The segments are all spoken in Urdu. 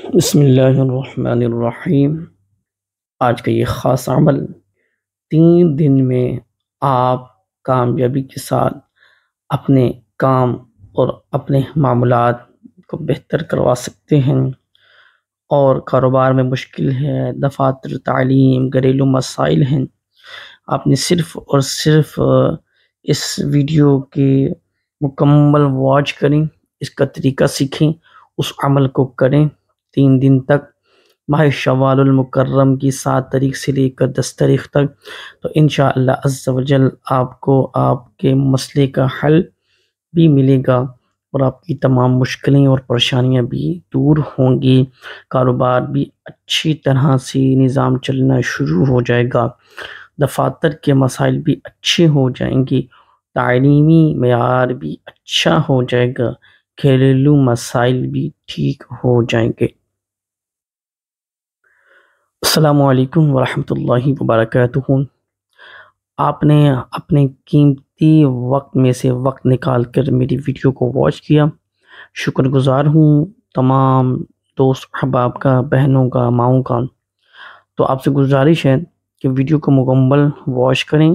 بسم اللہ الرحمن الرحیم۔ آج کا یہ خاص عمل 3 دن میں آپ کامیابی کے ساتھ اپنے کام اور اپنے معاملات کو بہتر کروا سکتے ہیں، اور کاروبار میں مشکل ہے، دفاتر، تعلیم، گھریلو مسائل ہیں۔ آپ نے صرف اور صرف اس ویڈیو کی مکمل واچ کریں، اس کا طریقہ سیکھیں، اس عمل کو کریں 3 دن تک، ماہ شوال المکرم کی 7 تاریخ سے لے کر 10 تاریخ تک، تو انشاءاللہ عز و جل آپ کو آپ کے مسئلے کا حل بھی ملے گا اور آپ کی تمام مشکلیں اور پریشانیاں بھی دور ہوں گی، کاروبار بھی اچھی طرح سے نظام چلنا شروع ہو جائے گا، دفاتر کے مسائل بھی اچھے ہو جائیں گے، تعلیمی معیار بھی اچھا ہو جائے گا، گھریلو مسائل بھی ٹھیک ہو جائیں گے۔ السلام علیکم ورحمۃ اللہ وبرکاتہ۔ آپ نے اپنے قیمتی وقت میں سے وقت نکال کر میری ویڈیو کو واچ کیا، شکر گزار ہوں تمام دوست احباب کا، بہنوں کا، ماؤں کا۔ تو آپ سے گزارش ہے کہ ویڈیو کو مکمل واچ کریں،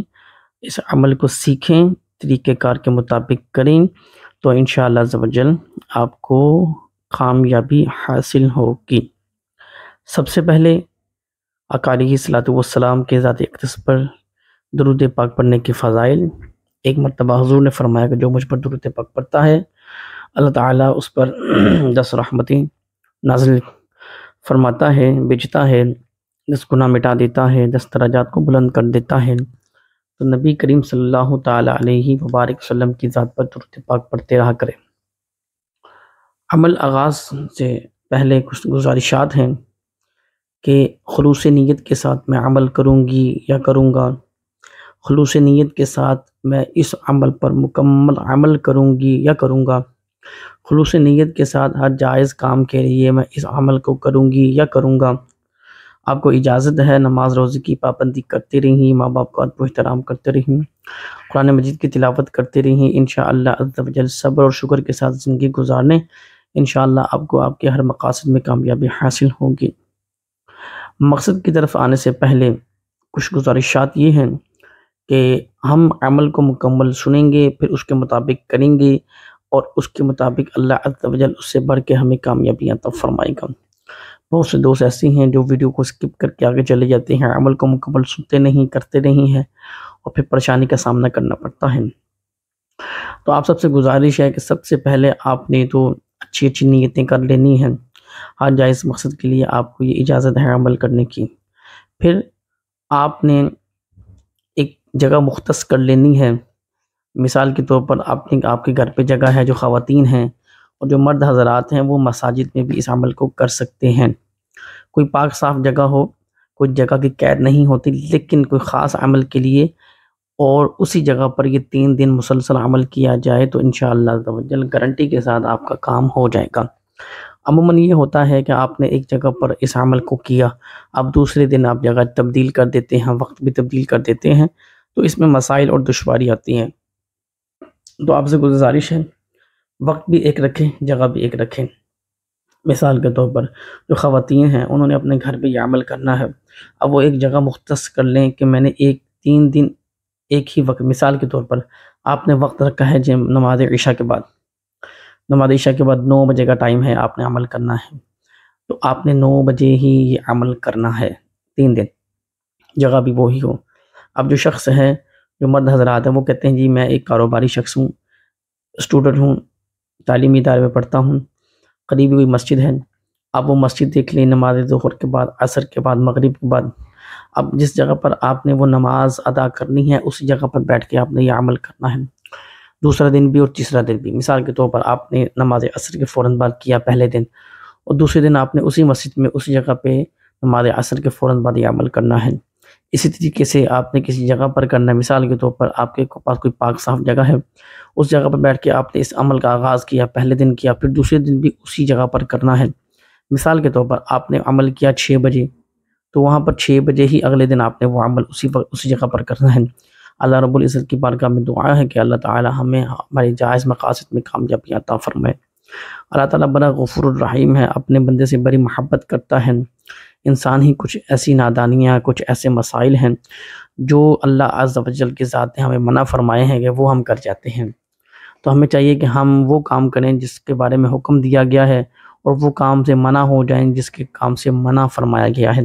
اس عمل کو سیکھیں، طریقہ کار کے مطابق کریں، تو انشاءاللہ عز و جل آپ کو کامیابی حاصل ہوگی۔ سب سے پہلے آقا علیہ الصلوۃ والسلام کے ذات اقدس پر درود پاک پڑھنے کے فضائل۔ ایک مرتبہ حضور نے فرمایا کہ جو مجھ پر درود پاک پڑھتا ہے، اللہ تعالیٰ اس پر 10 رحمتیں نازل فرماتا ہے، بھیجتا ہے، 10 گناہ مٹا دیتا ہے، 10 درجات کو بلند کر دیتا ہے۔ تو نبی کریم صلی اللہ تعالیٰ علیہ وبارک وسلم کی ذات پر درود پاک پڑھتے رہا کریں۔ عمل آغاز سے پہلے کچھ گزارشات ہیں کہ خلوص نیت کے ساتھ میں عمل کروں گی یا کروں گا، خلوص نیت کے ساتھ میں اس عمل پر مکمل عمل کروں گی یا کروں گا، خلوص نیت کے ساتھ ہر جائز کام کے لیے میں اس عمل کو کروں گی یا کروں گا۔ آپ کو اجازت ہے نماز روزے کی پابندی کرتے رہیں، ماں باپ کا ادب و احترام کرتے رہیں، قرآن مجید کی تلاوت کرتے رہیں، انشاءاللہ عز و جل صبر اور شکر کے ساتھ زندگی گزارنے، انشاءاللہ آپ کو آپ کے ہر مقاصد میں کامیابی حاصل ہوگی۔ مقصد کی طرف آنے سے پہلے کچھ گزارشات یہ ہیں کہ ہم عمل کو مکمل سنیں گے، پھر اس کے مطابق کریں گے، اور اس کے مطابق اللہ عز و جل اس سے بڑھ کے ہمیں کامیابی عطا فرمائے گا۔ بہت سے دوست ایسے ہیں جو ویڈیو کو سکپ کر کے آگے چلے جاتے ہیں، عمل کو مکمل سنتے نہیں، کرتے نہیں ہیں، اور پھر پریشانی کا سامنا کرنا پڑتا ہے۔ تو آپ سب سے گزارش ہے کہ سب سے پہلے آپ نے تو اچھی نیتیں کر لینی ہیں، ہر جائز مقصد کے لیے آپ کو یہ اجازت ہے عمل کرنے کی۔ پھر آپ نے ایک جگہ مختص کر لینی ہے، مثال کے طور پر آپ کے گھر پہ جگہ ہے، جو خواتین ہیں اور جو مرد حضرات ہیں وہ مساجد میں بھی اس عمل کو کر سکتے ہیں۔ کوئی پاک صاف جگہ ہو، کوئی جگہ کی قید نہیں ہوتی، لیکن کوئی خاص عمل کے لیے اور اسی جگہ پر یہ 3 دن مسلسل عمل کیا جائے تو انشاءاللہ عز و جل گارنٹی کے ساتھ آپ کا کام ہو جائے گا۔ عموماً یہ ہوتا ہے کہ آپ نے ایک جگہ پر اس عمل کو کیا، اب دوسرے دن آپ جگہ تبدیل کر دیتے ہیں، وقت بھی تبدیل کر دیتے ہیں، تو اس میں مسائل اور دشواری آتی ہیں۔ تو آپ سے گزارش ہے وقت بھی ایک رکھیں، جگہ بھی ایک رکھیں۔ مثال کے طور پر جو خواتین ہیں انہوں نے اپنے گھر پہ یہ عمل کرنا ہے، اب وہ ایک جگہ مختص کر لیں کہ میں نے 3 دن ایک ہی وقت، مثال کے طور پر آپ نے وقت رکھا ہے نماز عشاء کے بعد، نماز عشاء کے بعد 9 بجے کا ٹائم ہے، آپ نے عمل کرنا ہے، تو آپ نے 9 بجے ہی یہ عمل کرنا ہے 3 دن، جگہ بھی وہی ہو۔ اب جو شخص ہے، جو مرد حضرات ہیں، وہ کہتے ہیں جی میں ایک کاروباری شخص ہوں، اسٹوڈنٹ ہوں، تعلیمی ادارے میں پڑھتا ہوں، قریبی کوئی مسجد ہے، آپ وہ مسجد دیکھ لیں، نماز ظہر کے بعد، عصر کے بعد، مغرب کے بعد، اب جس جگہ پر آپ نے وہ نماز ادا کرنی ہے اسی جگہ پر بیٹھ کے آپ نے یہ عمل کرنا ہے، دوسرا دن بھی اور تیسرا دن بھی۔ مثال کے طور پر آپ نے نماز عصر کے فوراً بعد کیا پہلے دن، اور دوسرے دن آپ نے اسی مسجد میں اسی جگہ پہ نماز عصر کے فوراً بعد یہ عمل کرنا ہے۔ اسی طریقے سے آپ نے کسی جگہ پر کرنا ہے، مثال کے طور پر آپ کے پاس کوئی پاک صاف جگہ ہے، اس جگہ پر بیٹھ کے آپ نے اس عمل کا آغاز کیا، پہلے دن کیا، پھر دوسرے دن بھی اسی جگہ پر کرنا ہے۔ مثال کے طور پر آپ نے عمل کیا 6 بجے، تو وہاں پر 6 بجے ہی اگلے دن آپ نے وہ عمل اسی جگہ پر کرنا ہے۔ اللہ رب العزت کی بارگاہ میں دعا ہے کہ اللہ تعالی ہمیں ہمارے جائز مقاصد میں کامیابی عطا فرمائے۔ اللہ تعالیٰ بڑا غفور الرحیم ہے، اپنے بندے سے بڑی محبت کرتا ہے۔ انسان ہی کچھ ایسی نادانیاں، کچھ ایسے مسائل ہیں جو اللہ عز و جل کی ذات نے ہمیں منع فرمائے ہیں کہ وہ ہم کر جاتے ہیں۔ تو ہمیں چاہیے کہ ہم وہ کام کریں جس کے بارے میں حکم دیا گیا ہے، اور وہ کام سے منع ہو جائیں جس کے کام سے منع فرمایا گیا ہے،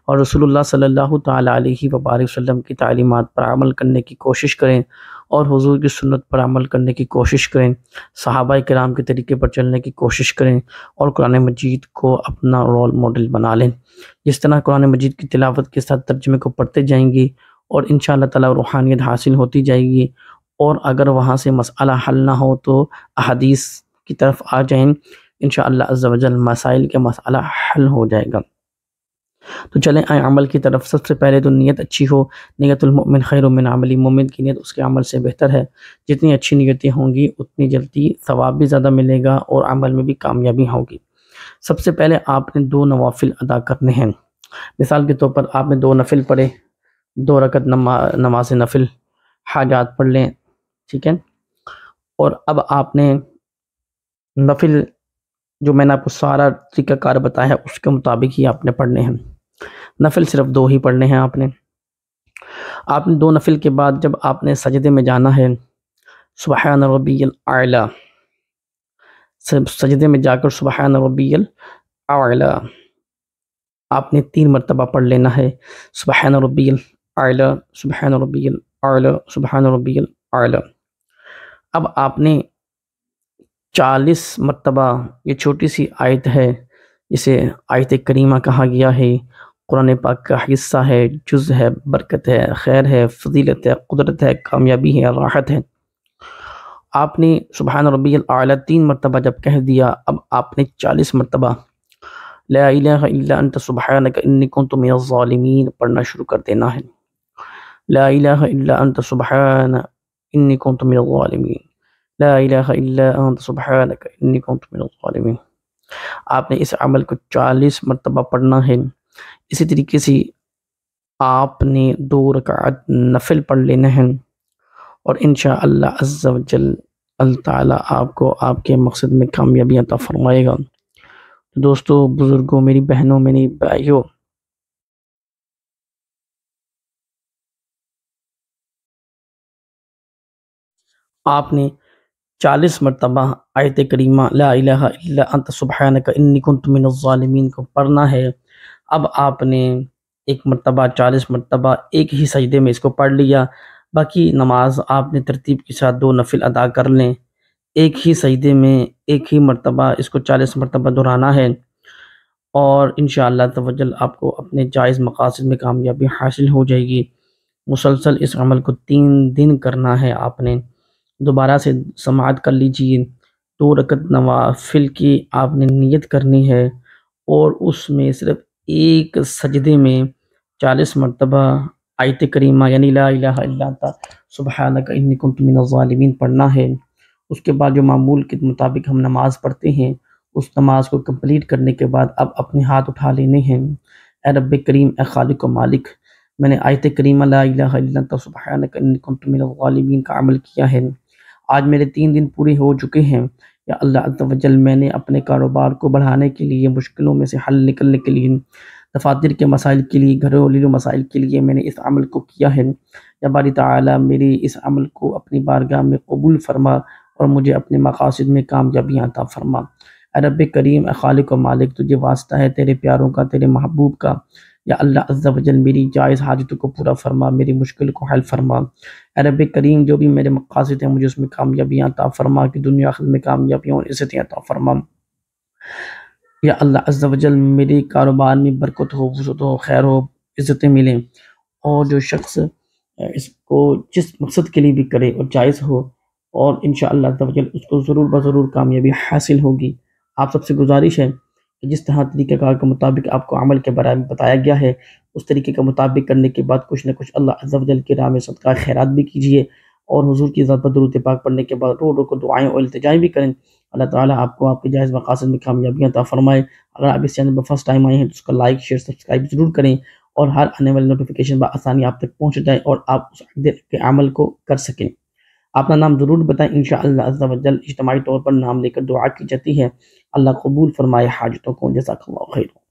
اور رسول اللہ صلی اللہ تعالیٰ علیہ وآلہ وسلم کی تعلیمات پر عمل کرنے کی کوشش کریں، اور حضور کی سنت پر عمل کرنے کی کوشش کریں، صحابہ کرام کے طریقے پر چلنے کی کوشش کریں، اور قرآن مجید کو اپنا رول ماڈل بنا لیں۔ جس طرح قرآن مجید کی تلاوت کے ساتھ ترجمے کو پڑھتے جائیں گی اور انشاءاللہ تعالیٰ روحانیت حاصل ہوتی جائے گی، اور اگر وہاں سے مسئلہ حل نہ ہو تو احادیث کی طرف آ جائیں، انشاءاللہ عز و جل مسائل کے مسئلہ حل ہو جائے گا۔ تو چلیں آئیں عمل کی طرف۔ سب سے پہلے تو نیت اچھی ہو، نیت المؤمن خیر من عملی، مومن کی نیت اس کے عمل سے بہتر ہے۔ جتنی اچھی نیتیں ہوں گی اتنی جلدی ثواب بھی زیادہ ملے گا اور عمل میں بھی کامیابی ہوگی۔ سب سے پہلے آپ نے 2 نوافل ادا کرنے ہیں۔ مثال کے طور پر آپ نے 2 نفل پڑھے، 2 رکعت نماز نفل، حاجات پڑھ لیں، ٹھیک ہے۔ اور اب آپ نے نفل جو میں نے آپ کو سارا طریقہ کار بتایا ہے اس کے مطابق ہی آپ نے پڑھنے ہیں۔ نفل صرف 2 ہی پڑھنے ہیں آپ نے۔ 2 نفل کے بعد جب آپ نے سجدے میں جانا ہے، سبحان ربی الاعلی، سجدے میں جا کر سبحان ربی الاعلی آپ نے 3 مرتبہ پڑھ لینا ہے۔ سبحان ربی الاعلی، سبحان ربی الاعلی، سبحان ربی الاعلی۔ اب آپ نے 40 مرتبہ، یہ چھوٹی سی آیت ہے، اسے آیت کریمہ کہا گیا ہے، قرآن پاک کا حصہ ہے، جز ہے، برکت ہے، خیر ہے، فضیلت ہے، قدرت ہے، کامیابی ہے، راحت ہے۔ آپ نے سبحان ربی الاعلی 3 مرتبہ جب کہہ دیا، اب آپ نے 40 مرتبہ لا الہ الا انت سبحانک انی کنت من الظالمین پڑھنا شروع کر دینا ہے۔ لا الہ الا انت سبحانک انی کنت من الظالمین، لا الہ الا انت سبحانک انی کنت من الظالمین۔ آپ نے اس عمل کو 40 مرتبہ پڑھنا ہے۔ اسی طریقے سے آپ نے 2 رکعت نفل پڑھ لینے ہیں، اور انشاءاللہ عز و جل اللہ تعالیٰ آپ کو آپ کے مقصد میں کامیابی عطا فرمائے گا۔ دوستو، بزرگوں، میری بہنوں، میری بھائیوں، آپ نے 40 مرتبہ آیت کریمہ لا الہ الا انت سبحانک انی کنت من الظالمین کو پڑھنا ہے۔ اب آپ نے 1 مرتبہ 40 مرتبہ ایک ہی سجدے میں اس کو پڑھ لیا، باقی نماز آپ نے ترتیب کے ساتھ 2 نفل ادا کر لیں، ایک ہی سجدے میں ایک ہی مرتبہ اس کو 40 مرتبہ دہرانا ہے، اور انشاءاللہ توجل آپ کو اپنے جائز مقاصد میں کامیابی حاصل ہو جائے گی۔ مسلسل اس عمل کو 3 دن کرنا ہے۔ آپ نے دوبارہ سے سماعت کر لیجئے، 2 رکعت نوافل کی آپ نے نیت کرنی ہے، اور اس میں صرف ایک سجدے میں 40 مرتبہ آیت کریمہ یعنی لا الہ الا انت سبحانک انی کنت من الظالمین پڑھنا ہے۔ اس کے بعد جو معمول کے مطابق ہم نماز پڑھتے ہیں، اس نماز کو کمپلیٹ کرنے کے بعد اب اپنے ہاتھ اٹھا لینے ہیں۔ اے رب کریم، اے خالق و مالک، میں نے آیت کریمہ لا الہ الا انت سبحانک انی کنت من الظالمین کا عمل کیا ہے، آج میرے 3 دن پورے ہو چکے ہیں۔ یا اللہ عز و جل، میں نے اپنے کاروبار کو بڑھانے کے لیے، مشکلوں میں سے حل نکلنے کے لیے، دفاتر کے مسائل کے لیے، گھریلو مسائل کے لیے میں نے اس عمل کو کیا ہے۔ یا باری تعالیٰ، میری اس عمل کو اپنی بارگاہ میں قبول فرما، اور مجھے اپنے مقاصد میں کامیابی عطا فرما۔ اے رب کریم، اے خالق و مالک، تجھے واسطہ ہے تیرے پیاروں کا، تیرے محبوب کا، یا اللہ عز و جل میری جائز حاجتوں کو پورا فرما، میری مشکل کو حل فرما۔ اے رب کریم، جو بھی میرے مقاصد ہیں مجھے اس میں کامیابیاں عطا فرما، کہ دنیا آخرت میں کامیابیاں اور عزتیں عطا فرما۔ یا اللہ عز و جل، میرے کاروبار میں برکت ہو، وسعت ہو، خیر ہو، عزتیں ملیں، اور جو شخص اس کو جس مقصد کے لیے بھی کرے اور جائز ہو، اور انشاءاللہ عز و جل اس کو ضرور بضرور کامیابی حاصل ہوگی۔ آپ سب سے گزارش ہے کہ جس طرح طریقہ کار کے مطابق آپ کو عمل کے بارے میں بتایا گیا ہے، اس طریقے کا مطابق کرنے کے بعد کچھ نہ کچھ اللہ عز و جل کی راہ میں صدقہ خیرات بھی کیجیے، اور حضور کی ذات پر درود پاک پڑھنے کے بعد رو رو کو دعائیں اور التجائیں بھی کریں۔ اللہ تعالیٰ آپ کو آپ کے جائز مقاصد میں کامیابیاں عطا فرمائے۔ اگر آپ اس چینل پر فرسٹ ٹائم آئے ہیں تو اس کا لائک، شیئر، سبسکرائب ضرور کریں، اور ہر آنے والی نوٹیفیکیشن بآسانی آپ تک پہنچ جائے اور آپ اس کے عمل کو کر سکیں۔ اپنا نام ضرور بتائیں، انشاءاللہ عز و جل اجتماعی طور پر نام لے کر دعا کی جاتی ہے۔ اللہ قبول فرمائے حاجتوں کو، جزاک اللہ خیر۔